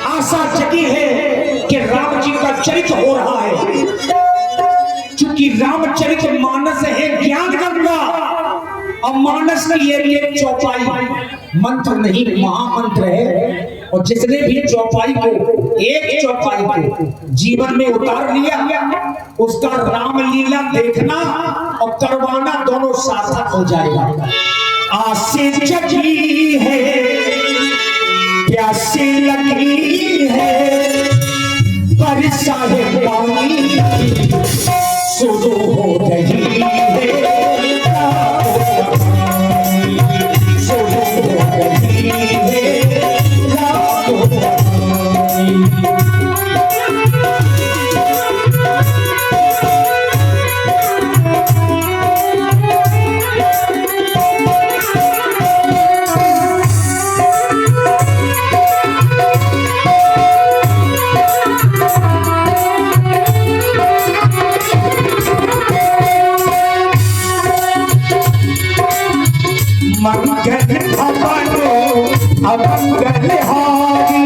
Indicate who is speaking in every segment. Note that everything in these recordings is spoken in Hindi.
Speaker 1: आशा जगी है कि राम जी का चरित्र हो रहा है। क्योंकि रामचरित मानस है ज्ञान गंगा, और मानस की ये चौपाई मंत्र नहीं महामंत्र है। और जिसने भी चौपाई को, एक चौपाई को जीवन में उतार लिया, उसका रामलीला देखना और करवाना दोनों सार्थक हो जाएगा। आसे जगी है, प्यासे लगी है, बरसा है पानी शुरू हो रही है, शुरू हो रही है। मंगल भवनो अमंगल हारी,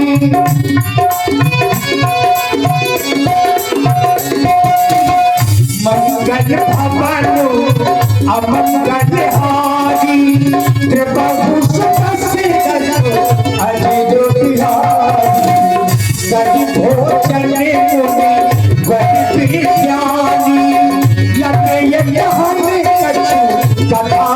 Speaker 1: मंगल भवनो अमंगल हारी, त्रिभुवन अजय बिहारी, कभी भोजन मुनि वही विज्ञानी, लगे यहाँ में कछु कथा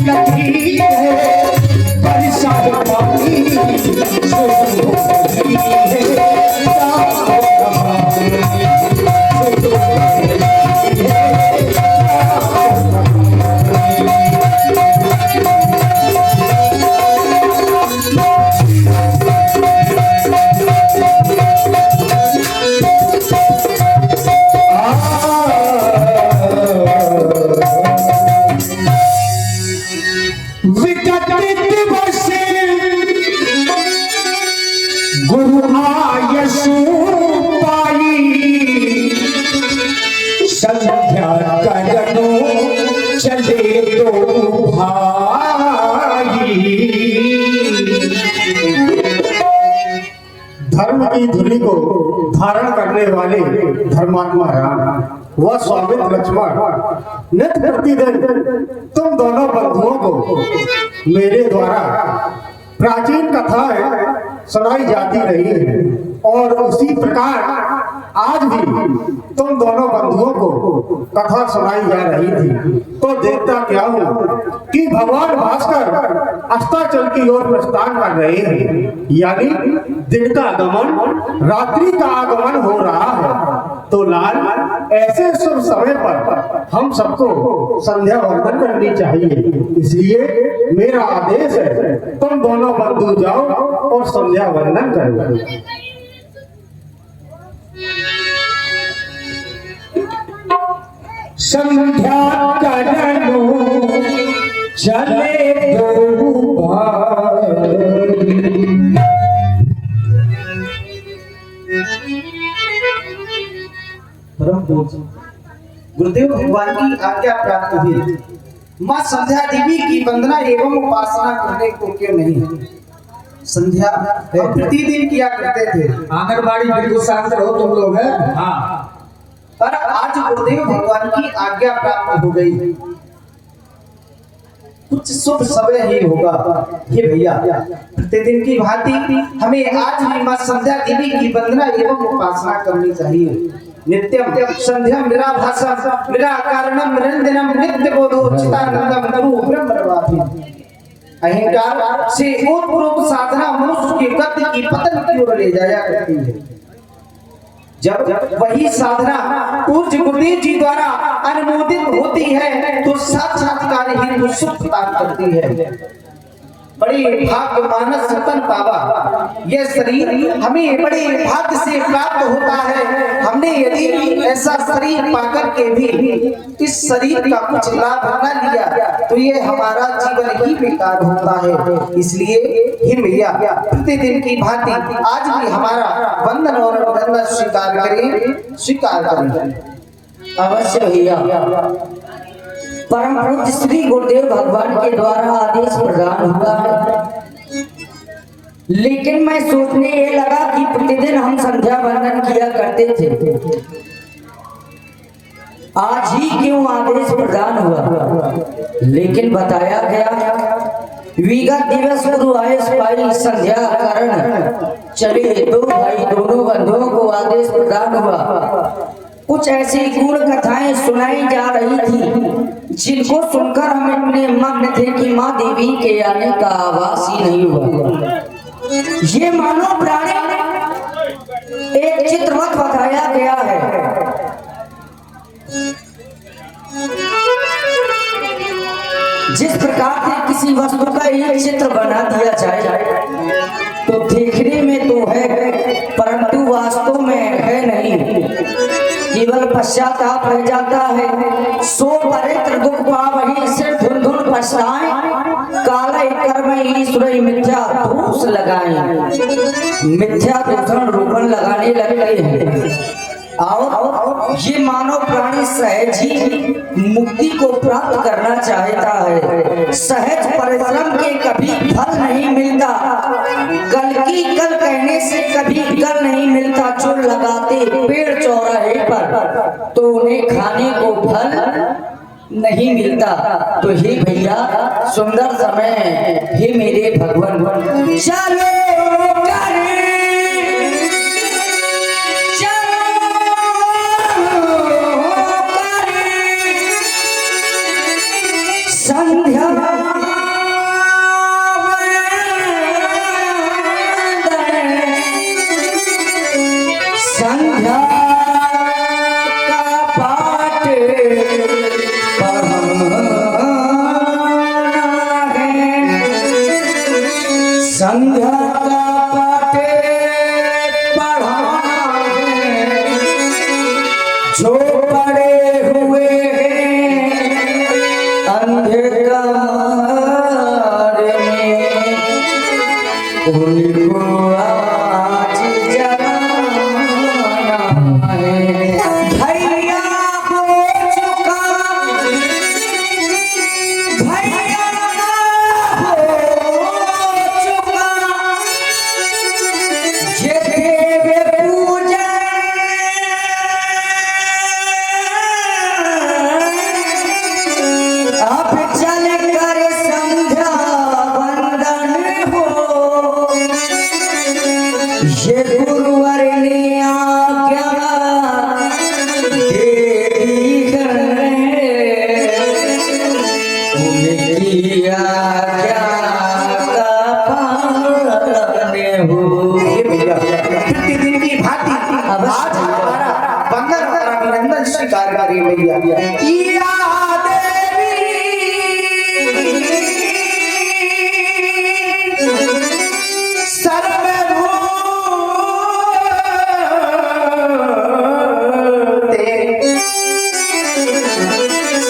Speaker 1: लगी है, बरसा पानी शुरू हो रही है। गुरु आयसु पाई, संध्या करनो चले तो भाई। धर्म की धुनी को धारण करने वाले धर्मात्मा राम व स्वामी लक्ष्मण नित्य प्रतिदिन तुम दोनों बंधुओं को मेरे द्वारा प्राचीन कथाएं सुनाई जाती रही है, और उसी प्रकार आज भी तुम दोनों बंधुओं को कथा सुनाई जा रही थी। तो देखता क्या हूँ कि भगवान भास्कर अस्ताचल की ओर प्रस्थान कर रहे हैं, यानी दिन का आगमन, रात्रि का आगमन हो रहा है। तो लाल, ऐसे शुभ समय पर हम सबको संध्या वंदन करनी चाहिए, इसलिए मेरा आदेश है तुम दोनों बंधु जाओ और संध्या वंदन करो। संध्या करनो चले दो भाई।
Speaker 2: गुरुदेव भगवान की आज्ञा प्राप्त हुई, माँ संध्या देवी की वंदना एवं उपासना करने को क्यों नहीं? संध्या प्रतिदिन किया करते थे।
Speaker 1: आंगनबाड़ी बिल्कुल शांत रहो तुम लोग हैं। हाँ,
Speaker 2: पर आज गुरुदेव भगवान की आज्ञा प्राप्त हो गई, कुछ शुभ समय ही होगा। ये भैया, प्रतिदिन की भांति हमें आज भी माँ संध्या देवी की वंदना एवं उपासना करनी चाहिए। नित्यम संध्याम निराभासम निराकारणम निरंजनम नित्य बोधो चिदानंदम गुरु ब्रह्मवादी। अहंकार से पूर्व साधना मनुष्य के गति की पतन की ओर ले जाया करती है। जब वही साधना पूज्य गुरुदेव जी द्वारा अनुमोदित होती है तो साक्षात्कार ही सुख प्रदान करती है। बड़े भाग्य मानस सतन पावा, यह शरीर हमें बड़े भाग्य से प्राप्त होता है। हमने यदि ऐसा शरीर पाकर के भी इस शरीर का कुछ लाभ न लिया तो ये हमारा जीवन ही बेकार होता है। इसलिए हे भैया, प्रतिदिन की भांति आज भी हमारा वंदन और अभिनंदन स्वीकार करें, स्वीकार करें।
Speaker 1: अवश्य भैया।
Speaker 3: परम पूज्य श्री गुरुदेव भगवान के द्वारा आदेश प्रदान हुआ है। लेकिन मैं सोचने ये लगा कि प्रतिदिन हम संध्या वंदन किया करते थे, आज ही क्यों आदेश प्रदान हुआ। लेकिन बताया गया विगत दिवस गुरु आयस पाई संध्या कारण चले दो भाई दोनों बंधुओं को आदेश प्रदान हुआ। कुछ ऐसी गुण कथाएं सुनाई जा रही थी जिनको सुनकर हम इतने मग्न थे कि माँ देवी के आने का आभास ही नहीं हुआ। ये मानव प्राणी एक चित्रवत बताया गया है। जिस प्रकार से किसी वस्तु का एक चित्र बना दिया जाए तो देखने में तो है परंतु वास्तव में है नहीं, केवल पश्चाताप रह जाता है। सो परित्र दुख पावहि सिर धुन धुन पछताएं, काले कर्म ईश्वर मिथ्या दोष लगाएं। मिथ्या दूषण रूपन लगाने लगते हैं और ये मानव प्राणी सहज ही मुक्ति को प्राप्त करना चाहता है। सहज परिश्रम के कभी फल नहीं मिलता, कल की कल कहने से कभी कल नहीं मिलता। जो लगाते पेड़ चौराहे पर तो उन्हें खाने को फल नहीं मिलता। तो हे भैया सुंदर समय, हे मेरे भगवान चलो संध्या संध्या का पाठ पढ़ना है, संध्या का पाठ पढ़ाना है। जो पढ़े हुए अंधकार में उनको आज जगाना है। भैया हो चुका, भैया हो चुका ये देव पूजन, अब चल कर संध्या वंदन हो। ये गुरुवर ने आज्ञा दे दी है, उनकी आज्ञा का पालन हो।
Speaker 2: प्रतिदिन की भांति आज हमारा वंदन और अभिनंदन स्वीकार करें भैया।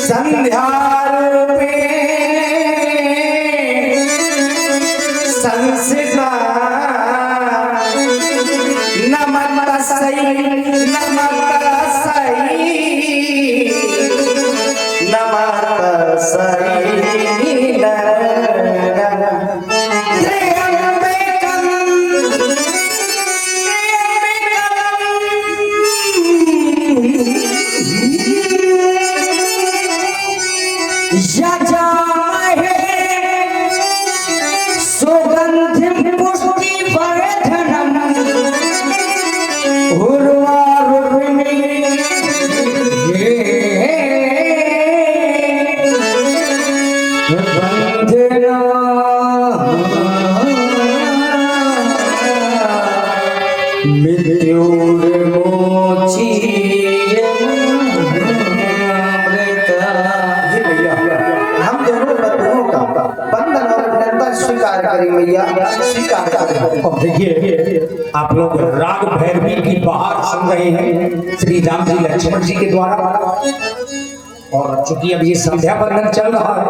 Speaker 2: संध्या रूपे संस्कार नमस्तै नमस्तै नमस्तै
Speaker 3: सुगंधिम पुष्टि वर्धनम उर्वारुर्मिः बंधना
Speaker 2: हम दोनों बंधुओं का वंदन और अभिनंदन स्वीकार करें भैया, स्वीकार करें।
Speaker 1: और देखिए आप लोग राग भैरवी की बहार सुन रहे हैं श्री राम जी लक्ष्मण जी के द्वारा। और चूंकि अब ये संध्या बंदन चल रहा है,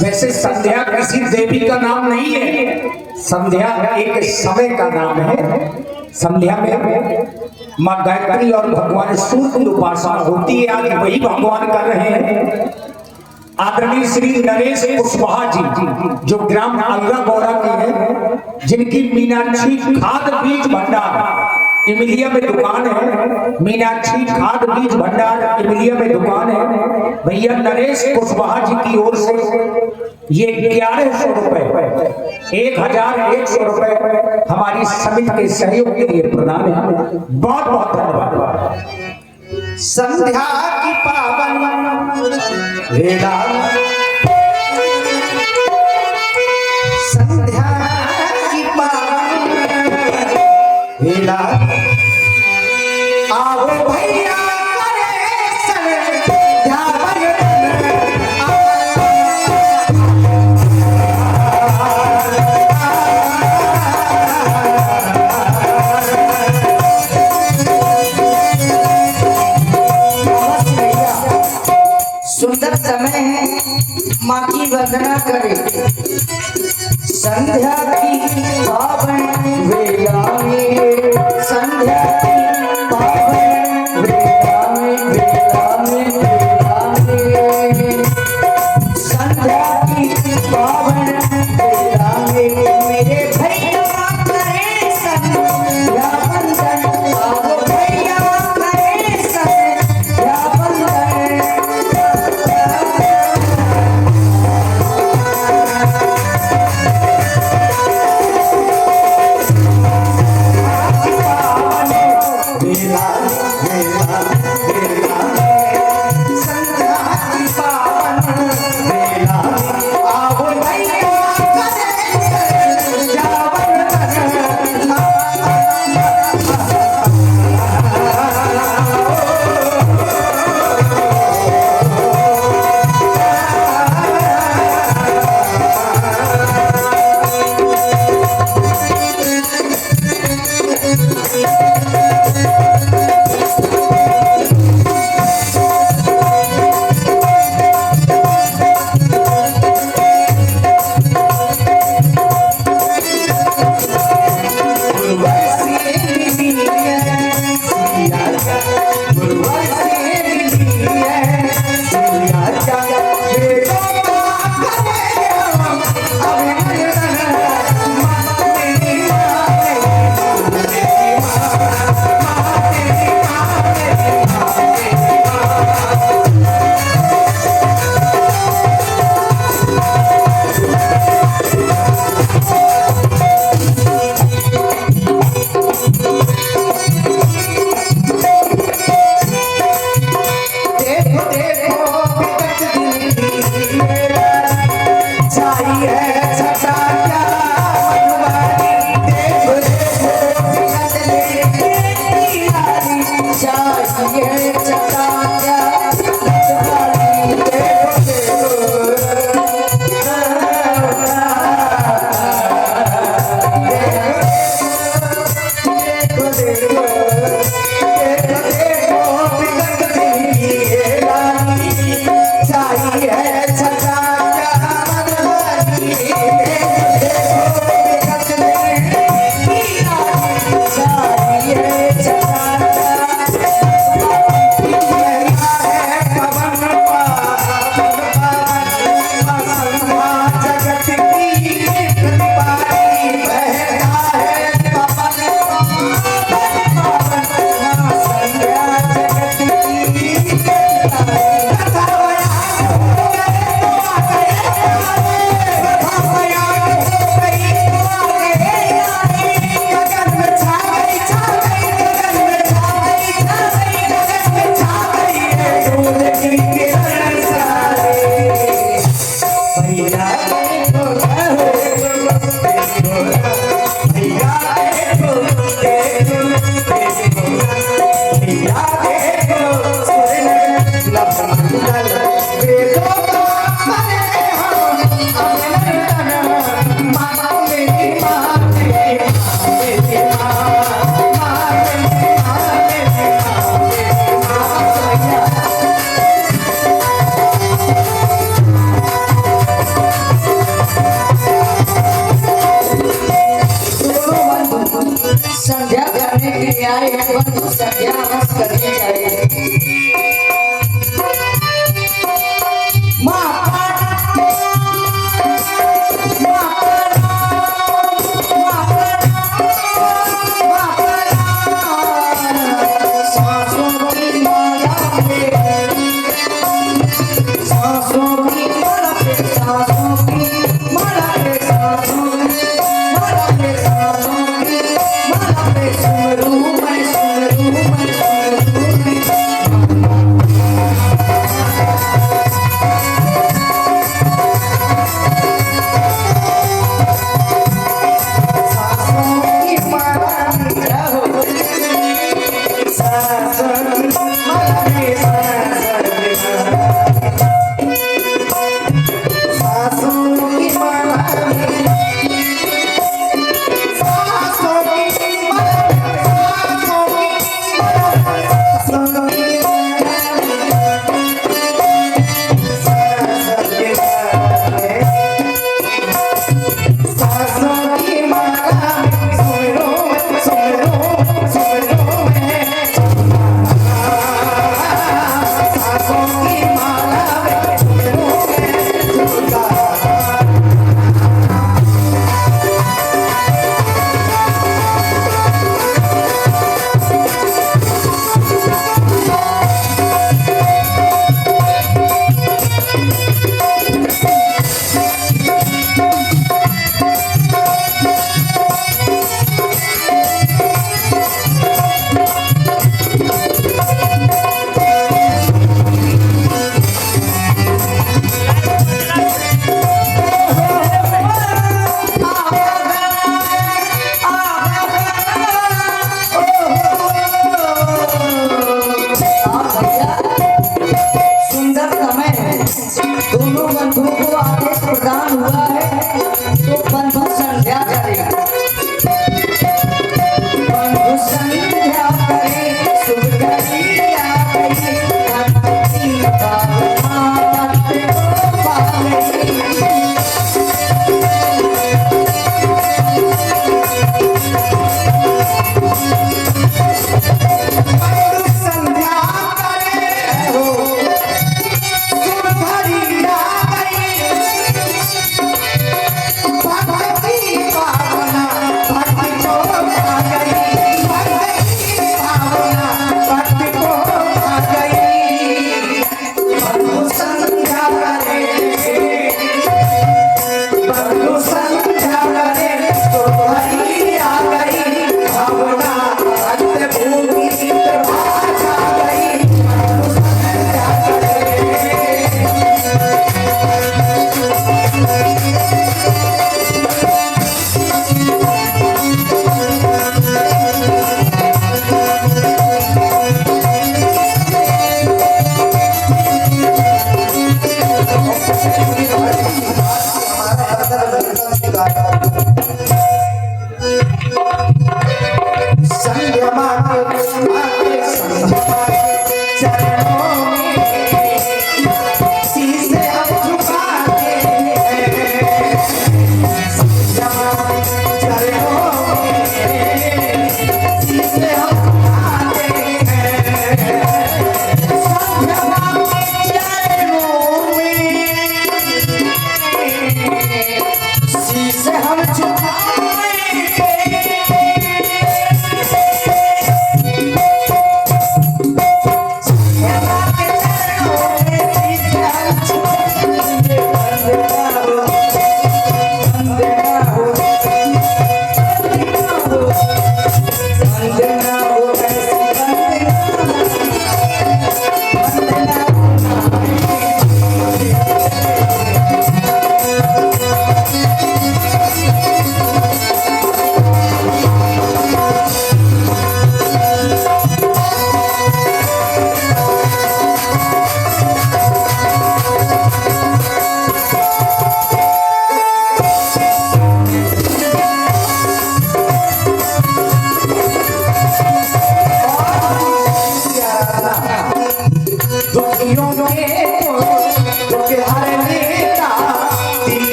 Speaker 1: वैसे संध्या किसी देवी का नाम नहीं है, संध्या एक समय का नाम है। संध्या में माँ गायत्री और भगवान सूर्य की उपासना होती है। आज वही भगवान कर रहे हैं।
Speaker 4: आदरणीय श्री नरेश कुशवाहा जी जो ग्राम अलगा गौड़ा के हैं, जिनकी मीनाक्षी खाद बीज भंडार इमिलिया में दुकान है। मीनाक्षी खाद बीज भंडार इमिलिया में दुकान है। भैया नरेश कुशवाहा जी की ओर से ये 1100 रुपए 1100 रुपए हमारी समिति के सहयोग के लिए प्रदान है। बहुत बहुत धन्यवाद।
Speaker 2: संध्या की पावन वेला, संध्या की पावन वेला, आओ भैया करे संध्या भजन।
Speaker 3: सुंदर समय है, माँ की वंदना करे। संध्या की पावन वेला में, संध्या की पावन वेला में, संध्या की पावन वेला में मेरे भैया करे संध्या वंदन। आओ भैया करे संध्या वंदन। आए हैं बंधु संज्ञा बस करनी चाहिए। माँ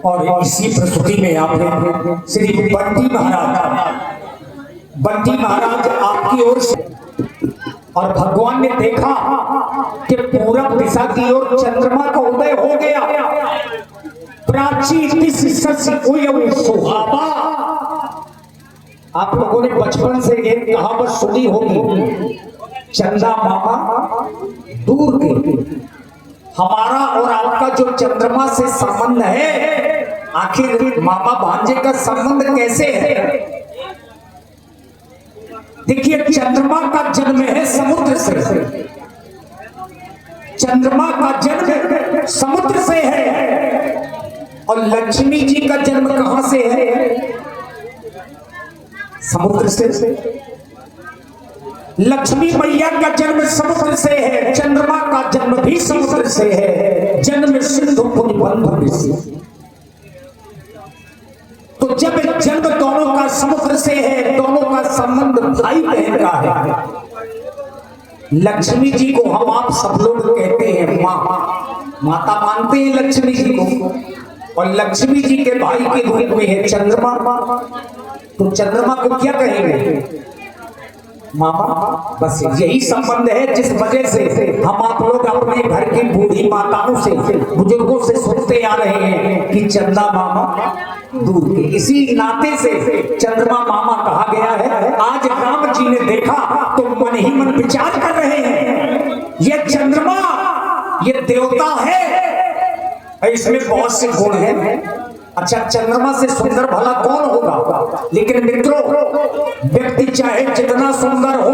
Speaker 4: और इसी प्रस्तुति में आपने श्री बंटी महाराज आपकी ओर से, और भगवान ने देखा कि पूरब दिशा की ओर चंद्रमा का उदय हो गया। प्राची सुहावा। आप लोगों ने बचपन से एक कहावत सुनी होगी, चंदा मामा दूर के। हमारा और आपका जो चंद्रमा से संबंध है, आखिर मामा भांजे का संबंध कैसे है? देखिए, चंद्रमा का जन्म है समुद्र से, चंद्रमा का जन्म समुद्र से है। और लक्ष्मी जी का जन्म कहां से है? समुद्र से। लक्ष्मी मैया का जन्म समुद्र से है, चंद्रमा का जन्म भी समुद्र से है। जन्म सिंधु पुण्य बंधु से। तो जब जन्म दोनों का समुद्र से है, दोनों का संबंध भाई बहन का है। लक्ष्मी जी को हम आप सब लोग कहते हैं माँ, माता मानते हैं लक्ष्मी जी को। और लक्ष्मी जी के भाई के रूप में है चंद्रमा। तो चंद्रमा को क्या कहेंगे? मामा। बस यही संबंध है जिस वजह से हम आप लोग अपने घर की बूढ़ी माताओं से, बुजुर्गों से सुनते आ रहे हैं कि चंदा मामा दूर के। इसी नाते से चंद्रमा मामा कहा गया है। आज राम जी ने देखा तो मन ही मन विचार कर रहे हैं, ये चंद्रमा, ये देवता है, इसमें बहुत से गुण हैं। अच्छा, चंद्रमा से सुंदर भला कौन होगा? लेकिन मित्रों, व्यक्ति चाहे जितना सुंदर हो,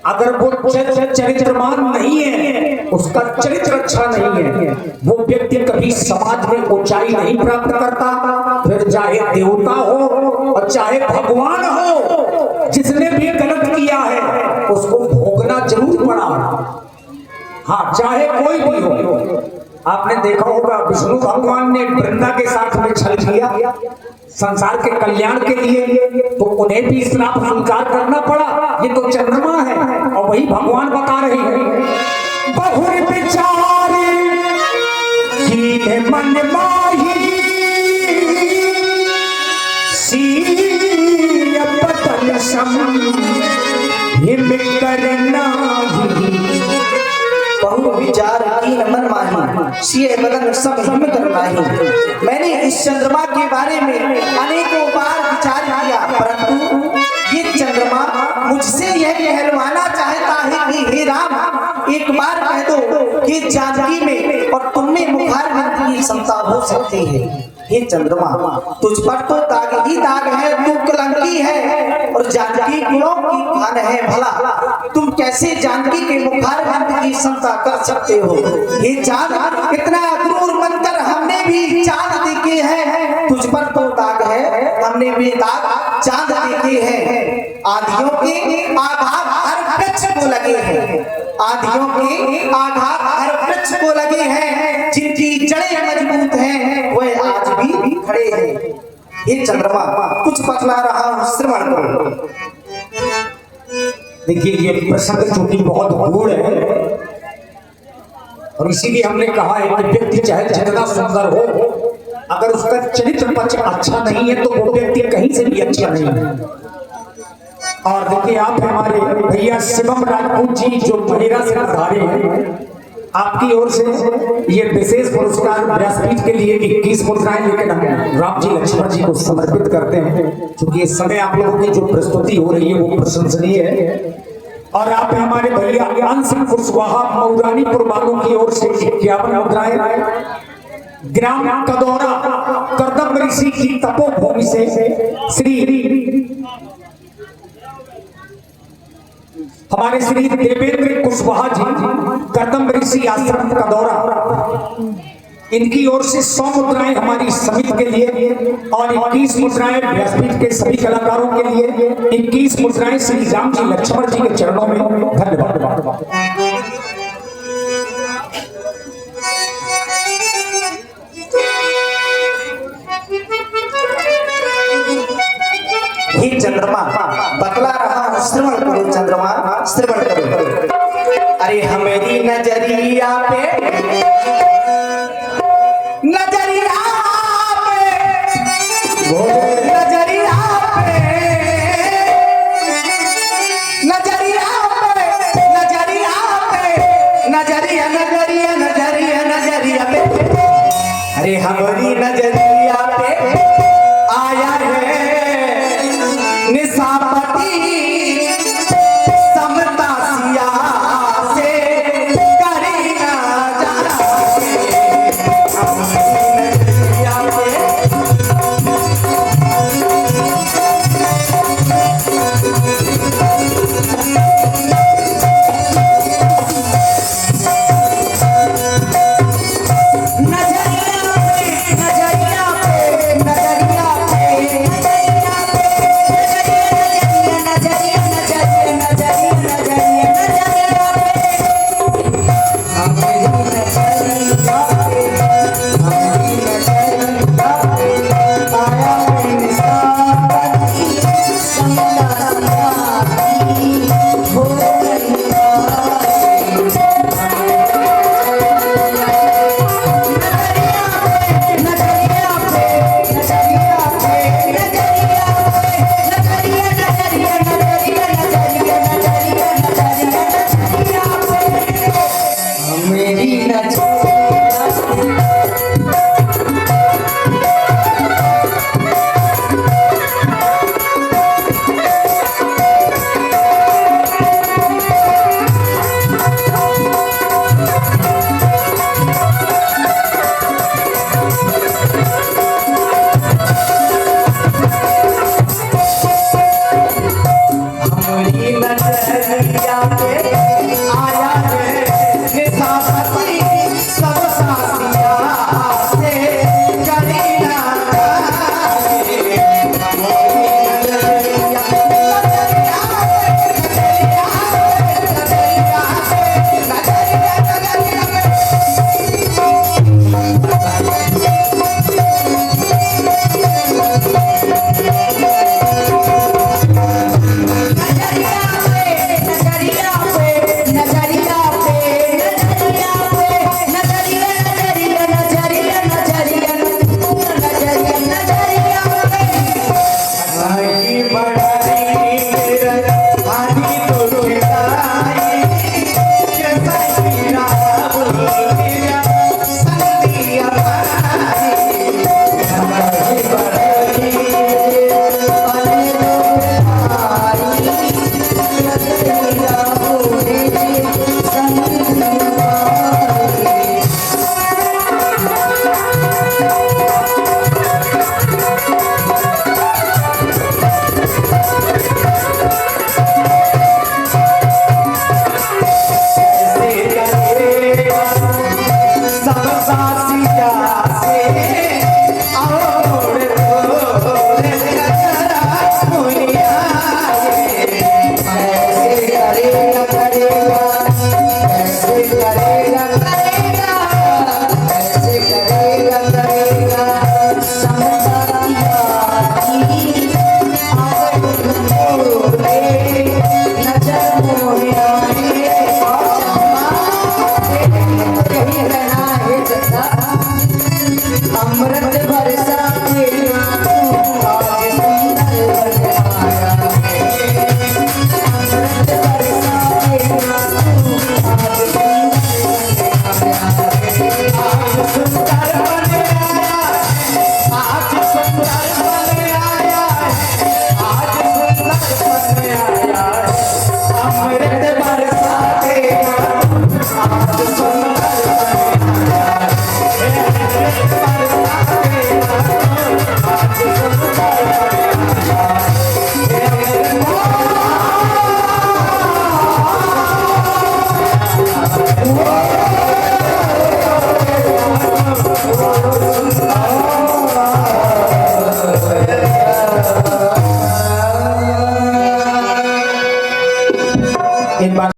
Speaker 4: अगर वो चरित्रवान नहीं है, उसका चरित्र अच्छा नहीं है, वो व्यक्ति कभी समाज में ऊंचाई नहीं प्राप्त करता। फिर चाहे देवता हो और चाहे भगवान हो, जिसने भी गलत किया है उसको भोगना जरूर पड़ा। हाँ, चाहे कोई भी हो। आपने देखा होगा विष्णु भगवान ने वृंदा के साथ में छल किया संसार के कल्याण के लिए, तो उन्हें भी श्राप स्वीकार करना पड़ा। ये तो चंद्रमा है। और वही भगवान बता रहे हैं, बहुर विचार की मन माही सीय पतन सम हिम करना।
Speaker 2: बहु विचार की मन माही सिए बदन सब हिम करनाही। मैंने इस चंद्रमा के बारे में अनेकों बार विचार किया, परंतु ये चंद्रमा मुझसे यह कहलवाना चाहता है कि हे राम, एक बार कह दो कि जानकी में और तुम में मुखार विद्या की क्षमता हो सकती है। हे चंद्रमा, तुझ पर तो दाग ही दाग है, तू कलंकी है और जानकी गुणों की खान है भला। तुम कैसे जानकी के मुखार विद्या की क्षमता कर सकते हो? ये चांद इतना क्रूर बनकर हमने भी चांद देखे हैं, तुझ पर तो दाग है, हमने भी दाग चांद देखे हैं। आधियों के आघात हर वृक्ष को लगे हैं, आधियों के आघात हर वृक्ष को लगे हैं। जिनकी जड़ें मजबूत हैं वह आज भी खड़े हैं। ये चंद्रमा कुछ बतला रहा हूं, श्रवण करो।
Speaker 4: देखिए, ये प्रसंग चूंकि बहुत गूढ़ है और इसीलिए हमने कहा है कि व्यक्ति चाहे जितना सुंदर हो, अगर उसका चरित्र पक्ष अच्छा नहीं है तो वो व्यक्ति कहीं से भी अच्छा नहीं है। और देखिए, आप हमारे भैया शिवम राजपूत जी जो महिला से पधारे हैं, आपकी ओर से ये विशेष पुरस्कार व्यासपीठ के लिए 21 मुद्राएं लेकर हम राम जी लक्ष्मण जी को समर्पित करते हैं। क्योंकि इस समय आप लोगों की जो प्रस्तुति हो रही है वो प्रशंसनीय है। और आप हमारे भैया अंश कुशवाहा मऊरानीपुर वालों की ओर से 51 मुद्राएं, ग्राम कदौरा करदम ऋषि की तपोभूमि से श्री हमारे श्री देवेंद्र कुशवाहा जी करदम ऋषि आश्रम कदौरा, इनकी ओर से 100 मुद्राएं हमारी समिति के लिए और 21 मुद्राएं व्यासपीठ के सभी कलाकारों के लिए, 21 मुद्राएं श्री राम जी लक्ष्मण जी के चरणों में। धन्यवाद।
Speaker 2: हे चंद्रमा, बतला रहा हूं, श्रवण करो चंद्रमा, श्रवण करो। अरे हमारी नजरिया पे नजरिया अरे हमारी नजरिया पे आया है निशापति समता सिया से करी ना जाना हमारी नजरिया पे